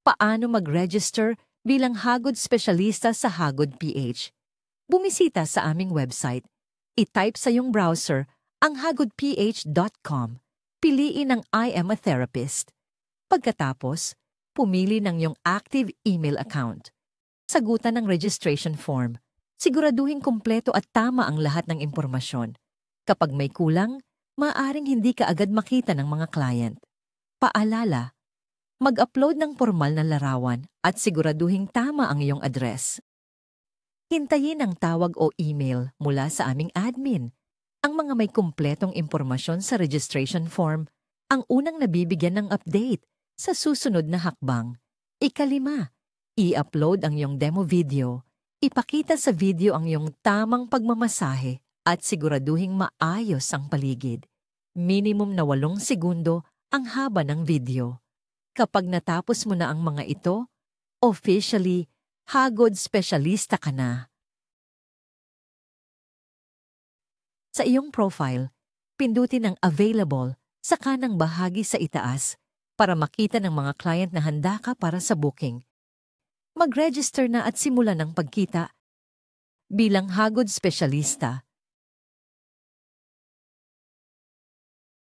Paano mag-register bilang Hagod Specialista sa Hagod PH? Bumisita sa aming website. I-type sa iyong browser ang hagodph.com. Piliin ang I am a therapist. Pagkatapos, pumili ng iyong active email account. Sagutan ng registration form. Siguraduhin kumpleto at tama ang lahat ng impormasyon. Kapag may kulang, maaaring hindi ka agad makita ng mga client. Paalala, mag-upload ng formal na larawan at siguraduhing tama ang iyong address. Hintayin ang tawag o email mula sa aming admin. Ang mga may kumpletong impormasyon sa registration form ang unang nabibigyan ng update sa susunod na hakbang. 5, i-upload ang iyong demo video. Ipakita sa video ang iyong tamang pagmamasahe at siguraduhing maayos ang paligid. Minimum na 8 segundo ang haba ng video. Kapag natapos mo na ang mga ito, officially, Hagod Specialista ka na. Sa iyong profile, pindutin ang Available sa kanang bahagi sa itaas para makita ng mga client na handa ka para sa booking. Mag-register na at simulan ang pagkita. Bilang Hagod Specialista,